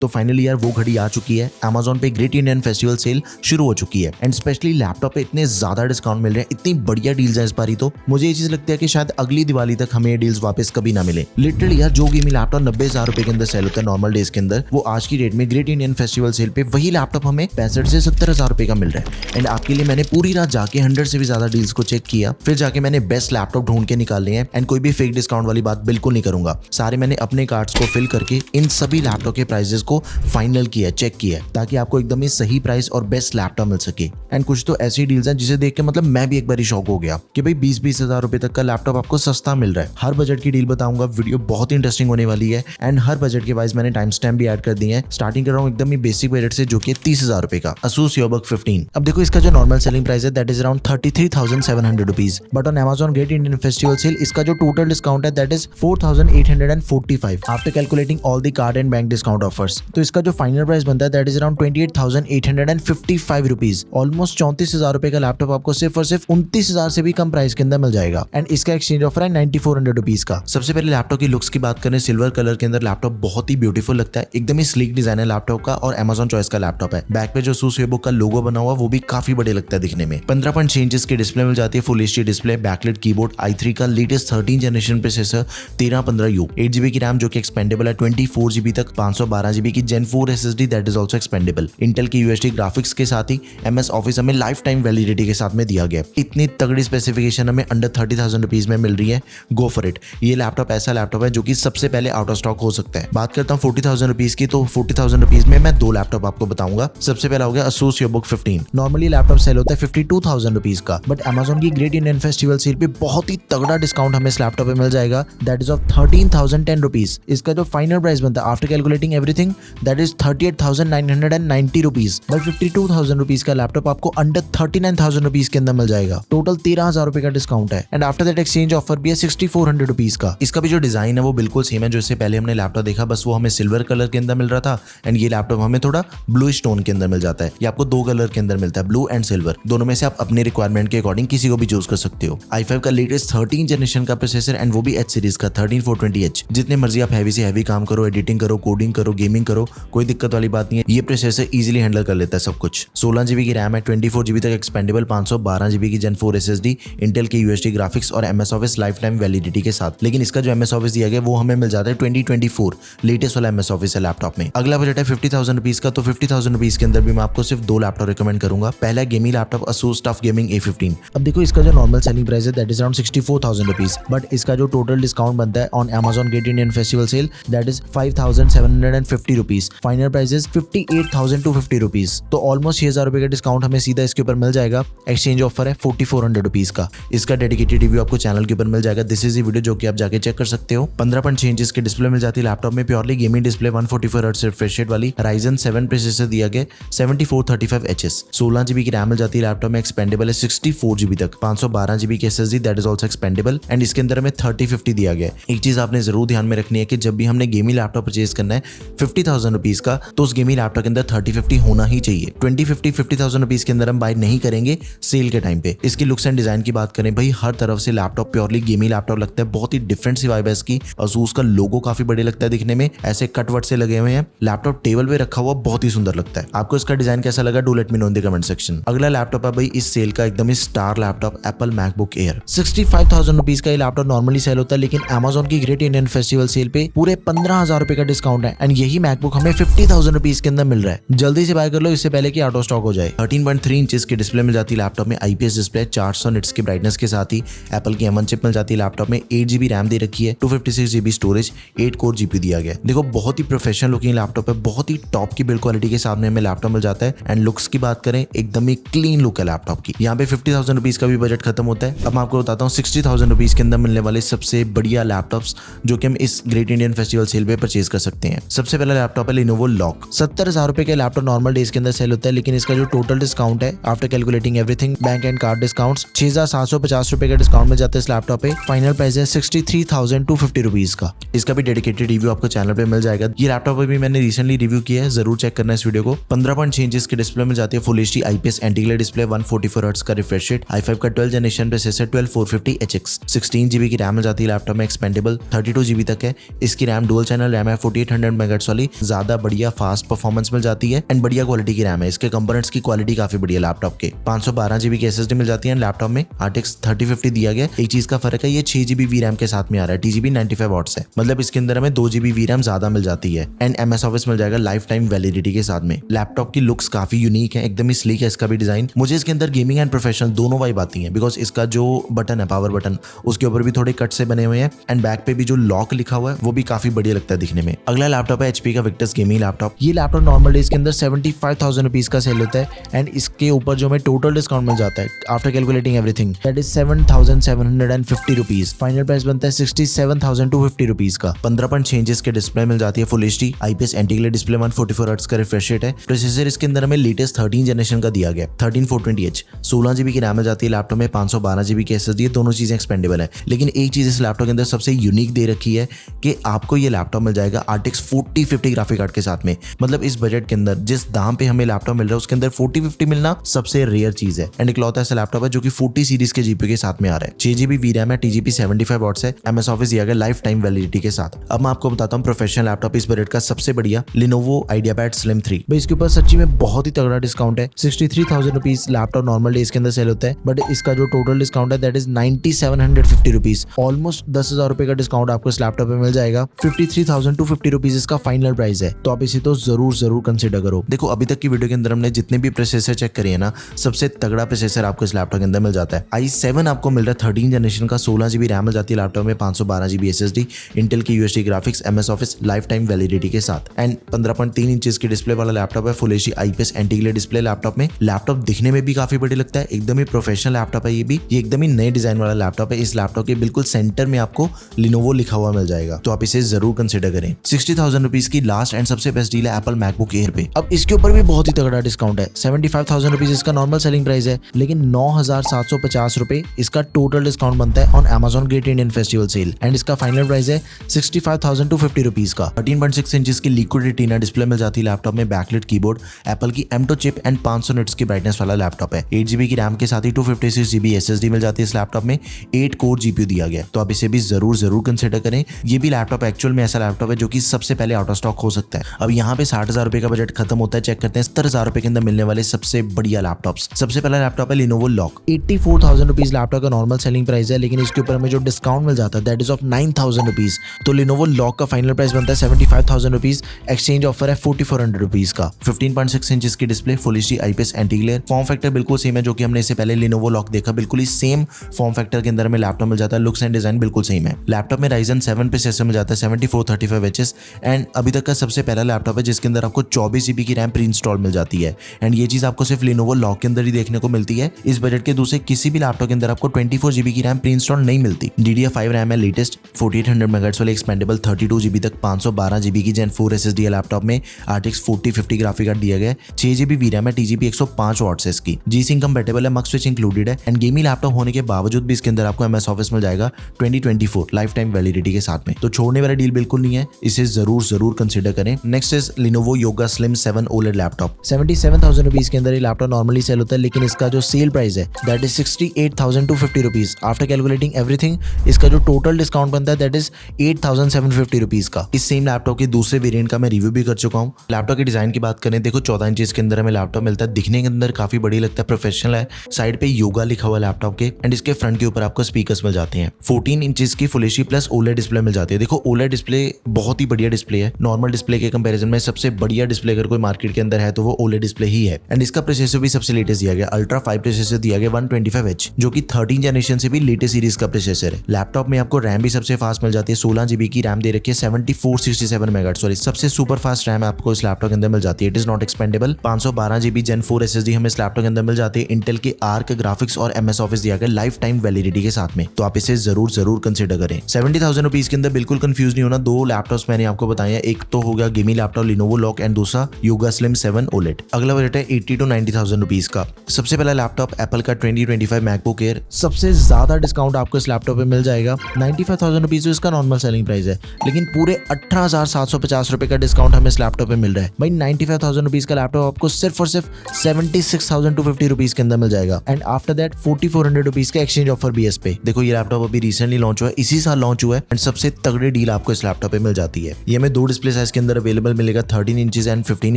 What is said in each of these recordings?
तो फाइनली यार वो घड़ी आ चुकी है। Amazon पे ग्रेट इंडियन फेस्टिवल सेल शुरू हो चुकी है एंड स्पेशली लैपटॉप पे इतने ज्यादा डिस्काउंट मिल रहे हैं, इतनी बढ़िया डील्स हैं इस बारी। तो मुझे ये चीज लगती है कि शायद अगली दिवाली तक हमें ये डील्स वापस कभी ना मिले। लिटरली यार जो गेमिंग लैपटॉप 90,000 रुपए के अंदर सेल होता है नॉर्मल डेज के अंदर, वो आज की डेट में ग्रेट इंडियन फेस्टिवल सेल पे वही लैपटॉप हमें 65 से 70,000 रुपए का मिल रहा है। एंड आपके लिए मैंने पूरी रात जाके 100 से भी ज्यादा डील्स को चेक किया, फिर जाके मैंने बेस्ट लैपटॉप ढूंढ के निकाले हैं। एंड कोई भी फेक डिस्काउंट वाली बात बिल्कुल नहीं करूंगा, सारे मैंने अपने कार्ड्स को फिल करके इन सभी लैपटॉप के प्राइसेस को फाइनल किया, चेक किया, ताकि आपको एकदम ही सही प्राइस और बेस्ट लैपटॉप मिल सके। एंड कुछ तो ऐसी डील्स हैं जिसे देख के मतलब मैं भी एक बार शॉक हो गया कि भाई 20-20 हजार रुपए तक का लैपटॉप आपको सस्ता मिल रहा है। हर बजट की डील बताऊंगा, वीडियो बहुत ही इंटरेस्टिंग होने वाली है। एंड हर बजट के वाइज मैंने टाइम स्टैम्प भी ऐड कर दिए हैं। स्टार्टिंग कर रहा हूँ एकदम ही बेसिक बजट से, जो कि 30,000 रुपए का Asus EliteBook 15। अब देखो इसका जो नॉर्मल सेलिंग प्राइस है that is around 33,700 rupees, but on Amazon great Indian festival sale इसका जो टोटल डिस्काउंट है that is 4,845 after calculating all the card and bank discount offers. तो इसका जो फाइनल प्राइस बनता है that is around 28,855 rupees. Almost 34,000 रुपए का लैपटॉप आपको सिर्फ और सिर्फ 29,000 से भी कम प्राइस के अंदर मिल जाएगा। एंड इसका एक्सचेंज ऑफर है 9,400 रुपीज का। सबसे पहले लैपटॉप की लुक्स की बात करें, सिल्वर कलर के अंदर लैपटॉप बहुत ही ब्यूटीफुल लगता है, एकदम ही स्लीक डिजाइन है लैपटॉप का और Amazon चॉइस का लैपटॉप है। बैक पे जो Asus EliteBook का लोगो बना हुआ वो भी काफी बढ़िया लगता है दिखने में। 15.6 इंच की डिस्प्ले मिल जाती है, full HD display, backlight keyboard, i3 का latest 13 generation processor, 1315U, 8GB की रैम जो कि एक्सपेंडेबल है 24GB तक, 512GB की Gen 4 SSD that is also expendable. Intel की UHD ग्राफिक्स के साथ ही MS ऑफिस हमें लाइफ टाइम वैलिडिटी के साथ में दिया गया। इतनी तगड़ी स्पेसिफिकेशन हमें अंडर 30,000 रुपीज में मिल रही है, गो फॉर इट। ये लैपटॉप ऐसा लैपटॉप है जो कि सबसे पहले आउट ऑफ स्टॉक हो सकता है। बात करता हूँ 40,000 रुपीज की, तो 40,000 रुपीज में मैं दो लैपटॉप आपको बताऊंगा। सबसे पहला हो गया Asus EliteBook 15। Normally laptop sale होता है 52,000 रुपीज का, बट Amazon की ग्रेट इंडियन फेस्टिवल सेल पे बहुत ही तगड़ा डिस्काउंट हमें इस लैपटॉप पे मिल जाएगा दैट इज ऑफ 13,010 रुपीज। इसका जो फाइनल प्राइस बनता है after calculating everything that is 38,990 rupees. But 52,000 rupees का लैपटॉप आपको अंडर 39,000 रुपीज के अंदर मिल जाएगा। टोटल 13,000 रुपए का डिस्काउंट है। And after that exchange offer भी है 6,400 रुपीज का। इसका भी जो डिजाइन है वो बिल्कुल सेम है जो इससे पहले हमने लैपटॉप देखा, बस वो हमें सिल्वर कलर के अंदर मिल रहा था एंड ये लैपटॉप हमें थोड़ा ब्लू टोन के अंदर मिल जाता है। ये आपको दो कलर के अंदर मिलता है, ब्लू एंड सिल्वर। दोनों में से आप अपने रिक्वायरमेंट के अकॉर्डिंग किसी को भी चूज कर सकते हो। i5 का लेटेस्ट 13 जनरेशन का प्रोसेसर एंड वो भी H सीरीज का 13420H। जितने मर्जी आप हैवी से हैवी काम करो, एडिटिंग करो, कोडिंग करो, गेमिंग करो, कोई दिक्कत वाली बात नहीं है। ये प्रोसेसर इजीली हैंडल कर लेता है सब कुछ। 16GB की रैम है, 24GB तक एक्सपेंडेबल, 512GB की Gen 4 SSD, इंटेल के UHD ग्राफिक्स और MS office life time validity के साथ। लेकिन इसका जो MS ऑफिस दिया गया वो हमें मिल जाता है 2024 लेटेस्ट वाला MS ऑफिस है लैपटॉप में। अगला बजट है 50,000 रुपीज का, तो 50,000 रुपीज के अंदर भी मैं आपको सिर्फ दो लैपटॉप रिकमेंड करूंगा। पहला gaming laptop Asus TUF Gaming A15। अब देखो इसका जो नॉर्मल सेलिंग प्राइस है that is around 64,000 rupees, but इसका जो टोटल डिस्काउंट बनता है on Amazon great Indian festival sale that is 5,750 rupees. Final price is 58,250 rupees. तो ऑलमोस्ट 6,000 रुपए का डिस्काउंट हमें सीधा इसके ऊपर मिल जाएगा। एक्सचेंज ऑफर है 4,400 रुपीज का। इसका डेडिकेटेड रिव्यू आपको चैनल के ऊपर मिल जाएगा। दिस इज द वीडियो जो कि आप जाके चेक कर सकते हो। 15.6 इंच की डिस्प्ले मिल जाती है लैपटॉप में, purely gaming display, 144 hertz refresh rate वाली, Ryzen 7 प्रोसेसर दिया गया, 7435HS। 16GB की रैम मिल जाती है लैपटॉप में, एक्सपेंडेबल है 64GB तक, 512GB की SSD that is also expendable and इसके अंदर हमें 3050 दिया गया। एक चीज आपने जरूर ध्यान में रखनी है कि जब भी हमने गेमिंग लैपटॉप परचेज करना है 50,000 रुपीज का, तो उस गेमिंग लैपटॉप के अंदर 3050 होना ही चाहिए। 50,000 रुपीज के अंदर हम बाय नहीं करेंगे सेल के टाइम पे। इसकी लुक्स एंड डिजाइन की बात करें, भाई हर तरफ से लैपटॉप प्योरली गेमिंग लैपटॉप लगता है, बहुत ही डिफरेंट सी वाइब है इसकी। Asus का लोगो काफी बढ़िया लगता है दिखने में, ऐसे कटवर्ट से लगे हुए हैं। लैपटॉप टेबल पे रखा हुआ बहुत ही सुंदर लगता है। आपको इसका डिजाइन कैसा लगा, do let me know in the comment section. अगला लैपटॉप है भाई इस सेल का एकदम ही star laptop, Apple MacBook Air। 65,000 rupees का ये लैपटॉप नॉर्मली सेल होता है, लेकिन Amazon की ग्रेट इंडियन फेस्टिवल सेल पे पूरे 15,000 रुपए का डिस्काउंट है एंड यही मैकबुक हमें 50,000 रुपीज के अंदर मिल रहा है। जल्दी से बाय कर लो इससे पहले कि आउट ऑफ स्टॉक हो जाए। 13.3 इंचेस की डिस्प्ले मिल जाती है लैपटॉप में, IPS डिस्प्ले, 400 निट्स की ब्राइटनेस के साथ ही एप्पल की M1 चिप मिल जाती है लैपटॉप में, 8GB रैम दे रखी है, 256GB स्टोरेज, 8 कोर GPU दिया गया। देखो बहुत ही प्रोफेशनल लुकिंग लैपटॉप है, बहुत ही टॉप की बिल्ड क्वालिटी के सामने हमें लैपटॉप मिल जाता है एंड लुक्स की बात करें एकदम ही क्लीन लुक है लैपटॉप की। यहाँ पे 50,000 रुपीज का भी बजट खत्म होता है। अब मैं आपको बताता हूँ 60,000 रुपीज के अंदर मिलने वाले सबसे बढ़िया लैपटॉप्स जो कि हम इस ग्रेट इंडियन फेस्टिवल सेल पे परचेज कर सकते हैं। सबसे पहला लैपटॉप है Lenovo Lock। 70,000 रुपए के लैपटॉप नॉर्मल डेज के अंदर सेल होता है, लेकिन इसका जो टोटल डिस्काउंट है after calculating everything, bank and card discounts, 6,750 रुपए का डिस्काउंट मिल जाता है इस लैपटॉप पे। फाइनल प्राइस है 63,250 रुपीज का। इसका भी डेडिकेटेड रिव्यू आपको चैनल पे मिल जाएगा। ये लैपटॉप भी मैंने रिसेंटली रिव्यू किया है, जरूर चेक करना इस वीडियो को। 15.6 इंच की डिस्प्ले मिल जाती है, full HD IPS anti glare display, 144 hertz का रिफ्रेश रेट, i5 का 12 जनरेशन प्रोसेसर, 12450HX, 16GB की रैम मिल जाती है लैपटॉप में, एक्सपेंडेबल, 32GB तक है। इसकी रैम डुअल चैनल रैम है, 4800 मेगाहर्ट्ज वाली, ज्यादा बढ़िया फास्ट परफॉर्मेंस मिल जाती है एंड बढ़िया क्वालिटी की रैम है। इसके कंपोनेंट्स की क्वालिटी काफी बढ़िया लैपटॉप के। 512 GB की SSD मिल जाती है लैपटॉप में। RTX 3050 दिया गया। एक चीज का फर्क है, ये 6 GB VRAM के साथ में आ रहा है। TGB 95 वॉट्स है, मतलब इसके अंदर हमें 2 GB VRAM ज्यादा मिल जाती है एंड MS ऑफिस मिल जाएगा लाइफ टाइम वैलिडिटी के साथ में। लैपटॉप की लुक्स काफी यूनिक है, एकदम ही स्लीक है इसका भी डिजाइन। मुझे इसके अंदर गेमिंग एंड प्रोफेशनल दोनों वाइब आती है, बिकॉज इसका जो बटन है पावर बटन, उसके ऊपर भी थोड़े कट से बने हुए हैं एंड बैक पे भी जो लॉक लिखा हुआ है वो भी काफी बढ़िया लगता है दिखने में। अगला लैपटॉप है HP का विक्टस गेमिंग लैपटॉप। ये लैपटॉप नॉर्मल डेज के अंदर 75,000 रुपीज का सेल होता है एंड इसके ऊपर जो हमें टोटल डिस्काउंट मिल जाता है after calculating everything, that is 7,750 rupees. Final price बनता है 67,250 रुपीज का। 15.6 इंचेस के डिस्प्ले मिल जाती है full HD IPS anti-glare display, 144 hertz का रिफ्रेश रेट है। प्रोसेसर इसके अंदर हमें लेटेस्ट 13 जनरेशन का दिया गया, 13420H। 16 GB की रैम मिल जाती है लैपटॉप में, 512 GB की SSD, दोनों चीजें एक्सपेंडेबल है। लेकिन एक चीज इस लैपटॉप के अंदर सबसे यूनिक दे रखी है कि आपको ये लैपटॉप मिल जाएगा RTX 4050 ग्राफिक कार्ड के साथ में। मतलब इस बजट के अंदर जिस दाम पे हमें लैपटॉप मिल रहा है उसके अंदर 4050 मिलना सबसे रेयर चीज है एंड इकलौता ऐसा लैपटॉप है जो कि 40 सीरीज के GPU के साथ में आ रहा है। 6 GB VRAM है, TGP 75 वॉट्स है, MS ऑफिस दिया गया लाइफ टाइम वैलिडिटी के साथ। अब मैं आपको बताता हूँ प्रोफेशनल लैपटॉप इस बजट का सबसे बढ़िया Lenovo IdeaPad Slim 3। भाई इसके ऊपर सच्ची में बहुत ही तगड़ा डिस्काउंट है। 63,000 रुपीज लैपटॉप नॉर्मल डेज के अंदर सेल होता है, बट इसका जो टोटल डिस्काउंट है दैट इज 9,750 रुपीज। ऑलमोस्ट 10,000 रुपए का डिस्काउंट आपको इस लैपटॉप पे मिल जाएगा। 53,250 रुपीज इसका फाइनल प्राइस है, तो आप इसे तो जरूर कंसिडर करो। देखो अभी तक की वीडियो के अंदर हमने जितने भी प्रोसेसर चेक करे हैं ना, सबसे तगड़ा प्रोसेसर आपको इस लैपटॉप के अंदर मिल जाता है। i7 आपको मिल रहा है 13 जनरेशन का, 16 GB रैम मिल जाती है लैपटॉप में, 512 GB SSD, इंटेल की UHD graphics, MS office life time validity के साथ एंड 15.3 इंचेस की डिस्प्ले वाला लैपटॉप है। Full HD IPS anti-glare display laptop में। लैपटॉप दिखने में भी काफी बढ़िया लगता है, एकदम ही प्रोफेशनल लैपटॉप है। ये एकदम ही नए डिजाइन वाला लैपटॉप है। इस लैपटॉप के बिल्कुल सेंटर में आपको Lenovo लिखा हुआ मिल जाएगा, तो आप इसे जरूर कंसिडर करें। 60,000 रुपीज की लास्ट एंड सबसे बेस्ट डील है एप्पल मैकबुक एयर पे। अब इसके ऊपर भी बहुत ही तगड़ा डिस्काउंट है। 75,000 रुपीज इसका नॉर्मल सेलिंग प्राइस है, लेकिन 9,750 रुपए इसका टोटल डिस्काउंट बनता है on Amazon great Indian festival sale and इसका फाइनल प्राइस है 65,250 रुपीज का। 13.6 इंचेस की लिक्विड रेटिना डिस्प्ले मिल जाती है लैपटॉप में, बैकलिट कीबोर्ड, एप्पल की M2 चिप एंड 500 निट्स की ब्राइटनेस वाला लैपटॉप है। 8 GB की रैम के साथ ही 256 GB SSD मिल जाती है इस लैपटॉप में। 8 कोर GPU दिया गया, तो आप इसे भी जरूर कंसिडर करें। ये भी लैपटॉप एक्चुअल में ऐसा लैपटॉप है जो कि सबसे पहले आउट ऑफ स्टॉक हो सकता है। अब यहाँ पे 60,000 रुपए का बजट खत्म होता है। चेक करते हैं 70,000 रुपए के अंदर मिलने वाले सबसे बढ़िया लैपटॉप्स। सबसे पहला लैपटॉप है Lenovo Lock। 84,000 रुपीज लैपटॉप का नॉर्मल सेलिंग प्राइस है, लेकिन इसके ऊपर हमें जो डिस्काउंट मिल जाता है दैट इज ऑफ 9,000 रुपीज। तो Lenovo Lock का फाइनल प्राइस बनता है 75,000 रुपीज। एक्सचेंज ऑफर है 4,400 रुपीज का। 15.6 इंचेस की display, full HD IPS anti-glare, form factor बिल्कुल सेम है जो कि हमने इससे पहले Lenovo Lock देखा, बिल्कुल ही सेम फॉर्म फैक्टर के अंदर में लैपटॉप मिल जाता है। लुक्स एंड डिजाइन बिल्कुल सेम है। लैपटॉप में Ryzen 7 प्रोसेसर मिल जाता है 7435HS एंड अभी तक का सबसे पहला लैपटॉप है जिसके अंदर आपको 24 GB की रैम प्री इंस्टॉल मिल जाती है एंड ये चीज आपको सिर्फ Lenovo Lock के अंदर ही देखने को मिलती है। इस बजट के दूसरे किसी भी लैपटॉप के अंदर आपको 24 GB की रैम प्री इंस्टॉल नहीं मिलती। DDR5 रैम है लेटेस्ट, 4800 MHz वाले एक्सपेंडेबल, 32 GB तक 512 GB की Gen 4 SSD है लैपटॉप में। RTX 4050 ग्राफिक कार्ड दिया गया है। 6 GB VRAM है, TGP 105 वॉट्स है इसकी। G-Sync कंपेटेबल है, मक्स स्विच इंक्लूडेड है एंड गेमिंग लैपटॉप होने के बावजूद भी इसके अंदर आपको MS ऑफिस मिल जाएगा 2024 लाइफ टाइम वैलिडिटी के साथ में। तो छोड़ने वाला डील बिल्कुल नहीं है, इसे जरूर कंसिडर करें। Next is Lenovo Yoga Slim 7 OLED laptop. 77,000 rupees के अंदर ये लैपटॉप नॉर्मली सेल होता है, लेकिन इसका जो सेल प्राइस है that is 68,250 rupees. After calculating everything इसका जो टोटल डिस्काउंट बनता है दैट इज 8,750 रुपीज का। इस सेम लैपटॉप के दूसरे वेरिएंट का मैं रिव्यू भी कर चुका हूँ। लैपटॉप की डिजाइन की बात करें, देखो 14 इंच के अंदर हमें लैपटॉप मिलता है। दिखने के अंदर काफी बढ़िया लगता है, प्रोफेशनल है। साइड पे योगा लिखा हुआ लैपटॉप के एंड इसके फ्रंट के ऊपर आपको स्पीकर्स मिल जाते हैं। 14 इंच की full HD plus OLED display मिल जाती है। देखो OLED डिस्प्ले बहुत ही बढ़िया डिस्प्ले है। नॉर्मल डिस्प्ले के कंपैरिजन में सबसे बढ़िया डिस्प्ले अगर कोई मार्केट के अंदर है तो वो OLED डिस्प्ले ही है एंड इसका प्रोसेसर भी सबसे लेटेस्ट दिया गया, Ultra 5 प्रोसेसर दिया गया 125H, जो कि 13 जनरेशन से भी लेटेस्ट सीरीज का प्रोसेसर है। लैपटॉप में आपको रैम भी सबसे फास्ट मिल जाती है, 16 GB की रैम दे रखी है, 7467 MHz सॉरी सबसे सुपर फास्ट रैम आपको इस लैपटॉप के अंदर मिल जाती है। It is not expendable. 512 GB Gen 4 SSD हमें इस लैपटॉप के अंदर मिल जाती है। इंटेल के आर्क ग्राफिक्स और MS ऑफिस दिया गया लाइफ टाइम वैलिडिटी के साथ में, तो आप इसे जरूर कंसिडर करें। 70,000 रुपीज के अंदर बिल्कुल कंफ्यूज नहीं होना। दो लैपटॉप्स मैंने आपको बताए हैं, एक तो होगा gaming laptop Lenovo Lock and दूसरा Yoga Slim 7 OLED। अगला बजट है 80 to 90,000 रुपीज का। सबसे पहला लैपटॉप एप्पल का 2025 MacBook Air। सबसे ज्यादा डिस्काउंट आपको इस लैपटॉप पे मिल जाएगा। 95,000 रुपीज इसका नॉर्मल सेलिंग प्राइस है, लेकिन पूरे 18,750 रुपए का डिस्काउंट हमें इस लैपटॉप पे मिल रहा है। भाई 95,000 रुपीज का लैपटॉप आपको सिर्फ और सिर्फ 76,250 रुपीज के अंदर मिल जाएगा एंड आफ्टर दैट 4,400 रुपीज का एक्सचेंज ऑफर BS पे। देखो ये लैपटॉप अभी रिसेंटली लॉन्च हुआ है, इसी साल लॉन्च हुआ है एंड सबसे तगड़ी डील आपको इस लैपटॉप पे मिल जाती है। ये हमें 2 डिस्प्ले साइज के अंदर अवेलेबल मिलेगा 13 इंचेस एंड 15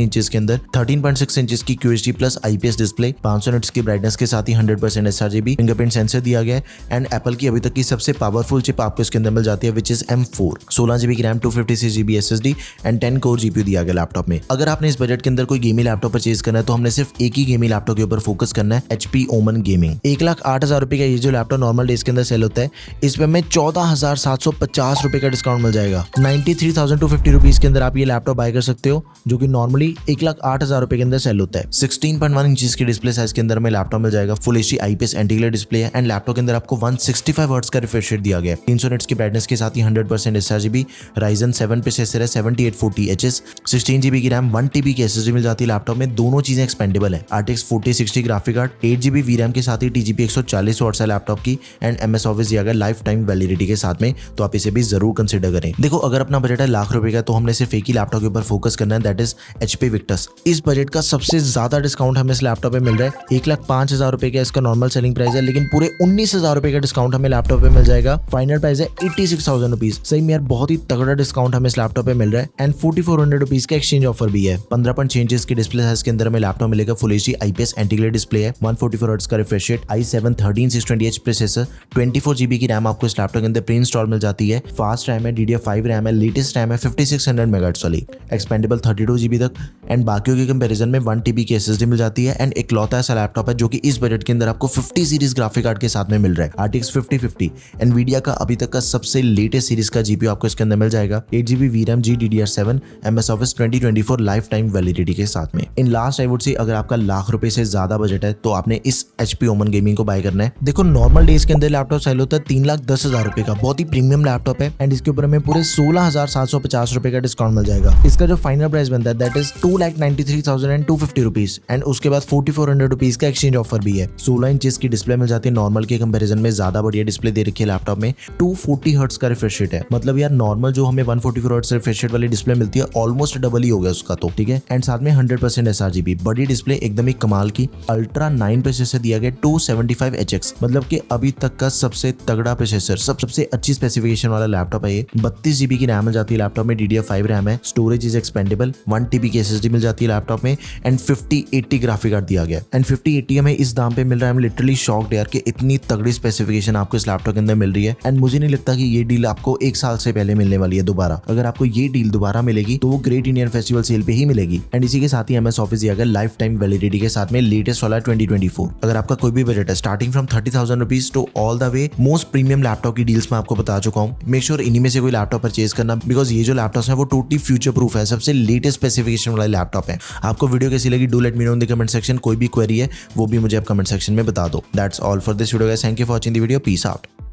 इंचेस के अंदर। 13.6 इंचेस की QHD plus IPS display, 500 nits की ब्राइटनेस के साथ ही 100% sRGB फिंगरप्रिंट सेंसर दिया गया है एंड एप्पल की अभी तक की सबसे पावरफुल चिप आपको इसके अंदर मिल जाती है विच इज M4। 16GB की RAM, 256GB SSD and 10 core GPU दिया गया लैपटॉप में। अगर आपने इस बजट के अंदर कोई गेमिंग लैपटॉप परचेज करना है तो हमने सिर्फ एक ही गेमिंग लैपटॉप के ऊपर फोकस करना है, HP ओमन गेमिंग। 1,08,000 रुपए का ये जो लैपटॉप नॉर्मल डेज के अंदर सेल होता है, इस पे हमें 14,750 रुपए का डिस्काउंट मिल जाएगा। 93,250 रुपीज के अंदर आप ये लैपटॉप बाय कर सकते हो, जो कि नॉर्मली 1,08,000 रुपए के अंदर सेल होता है। 16.1 इंचेस की डिस्प्ले साइज के अंदर में लैपटॉप मिल जाएगा। Full HD IPS anti glare display है एंड लैपटॉप के अंदर आपको 165 हर्ट्ज का रिफ्रेश रेट दिया गया है। 300 निट्स की ब्राइटनेस के साथ ही 100% sRGB, Ryzen 7 प्रोसेसर है, 7840HS, 16GB की रैम, 1TB की SSD मिल जाती है लैपटॉप में। दोनों चीजें एक्सपेंडेबल है। RTX 4060 graphic card, 8GB VRAM के साथ ही TGP 140 वॉट्स है लैपटॉप की एंड MS ऑफिस दिया गया लाइफ टाइम वैलिडिटी के साथ में, तो आप इसे भी जरूर कंसिडर करें। देखो, अगर अपना बजट है लाख रुपए का तो हमने सिर्फ एक ही लैपटॉप के ऊपर फोकस करना है, दैट इज HP Victus। इस बजट का सबसे ज्यादा डिस्काउंट हमें इस लैपटॉप पे मिल रहा है। 1,05,000 रुपए का इसका नॉर्मल सेलिंग प्राइस है, लेकिन पूरे 19,000 रुपए का डिस्काउंट हमें लैपटॉप पे मिल जाएगा। फाइनल प्राइस है 86,000 रुपीज। सही में यार बहुत ही तगड़ा डिस्काउंट हमें इस लैपटॉप पे मिल रहा है एंड 4,400 रुपीज का एक्सचेंज ऑफर भी है। 15.6 इंचेस की डिस्प्ले साइज के अंदर हमें लैपटॉप मिलेगा। Full HD IPS anti glare display है, 144 हर्ट्ज का refresh rate, i7 13620H processor, 24GB की रैम आपको इस लैपटॉप के अंदर प्री इंस्टॉल मिल जाती है। फास्ट रैम है, DDR5 रैम है, लेटेस्ट रैम है 5600 मेगाहर्ट्ज वाली, एक्सपेंडेबल 32GB तक एंड बाकियों के कंपैरिजन में 1TB की SSD मिल जाती है एंड इकलौता ऐसा लैपटॉप है जो कि इस बजट के अंदर आपको 50 सीरीज ग्राफिक कार्ड के साथ में मिल रहा है। RTX 5050 Nvidia का अभी तक का सबसे लेटेस्ट सीरीज का GPU आपको इसके अंदर मिल जाएगा। 8GB VRAM, GDDR7, MS Office 2024 life time validity के साथ में। In last I would say अगर आपका लाख रुपए से ज्यादा बजट है तो आपने इस HP ओमन गेमिंग को बाय करना है। देखो, नॉर्मल डेज के अंदर लैपटॉप सेल होता है 3,10,000 रुपए का, बहुत ही प्रीमियम लैपटॉप है एंड इसके ऊपर हमें पूरे 16,750 रुपए का डिस्काउंट मिल जाएगा। इसका जो फाइनल प्राइस बनता है दैट इज 2,93,250 रुपीज एंड उसके बाद 4,400 रुपीज का एक्सचेंज ऑफर भी है। 16 इंचेस की डिस्प्ले मिल जाती है, नॉर्मल के कंपैरिजन में ज्यादा बढ़िया डिस्प्ले दे रखी है लैपटॉप में। 240 हर्ट्ज का रिफ्रेश रेट है, मतलब यार नॉर्मल जो हमें 144 हर्ट्ज रिफ्रेश रेट वाली डिस्प्ले मिलती है ऑलमोस्ट डबल ही हो गया उसका, तो ठीक है। एंड साथ में 100% sRGB, बड़ी डिस्प्ले एकदम ही कमाल की। अल्ट्रा 9 प्रोसेसर दिया गया 275HX, मतलब कि अभी तक का सबसे तगड़ा प्रोसेसर, सबसे अच्छी स्पेसिफिकेशन वाला लैपटॉप है ये। 32GB की रैम मिल जाती है लैपटॉप में, DDR5 रैम है, स्टोरेज इज एक्सपेंडेबल, 1TB की SSD मिल जाती है लैपटॉप में एंड 5080 ग्राफिक कार्ड दिया गया एंड 5080 हमें इस दाम पे मिल रहा है। लिटरली शॉक्ड यार कि इतनी तगड़ी स्पेसिफिकेशन आपको इस लैपटॉप के अंदर मिल रही है एंड मुझे नहीं लगता कि ये डील आपको एक साल से पहले मिलने वाली है दोबारा। अगर आपको ये डील दोबारा मिलेगी तो वो ग्रेट इंडियन फेस्टिवल सेल पे ही मिलेगी एंड इसी के साथ ही MS ऑफिस दिया गया लाइफ टाइम वैलिडिटी के साथ में, लेटेस्ट वाला 2024। अगर आपका कोई भी बजट है starting from 30,000 rupees to all the way most premium laptop की डील्स मैं आपको बता चुका हूँ। मेक श्योर इन्हीं में से कोई लैपटॉप परचेज करना, बिकॉज ये जो लैपटॉप है वो टोटली फ्यूचर प्रूफ है, सबसे लेटेस्ट स्पेसिफिकेशन वाला लैपटॉप है। आपको वीडियो कैसी लगी do let me know in the comment section. कोई भी क्वेरी है वो भी मुझे आप कमेंट सेक्शन में बता दो। That's all for this video guys, thank you for watching the video, peace out.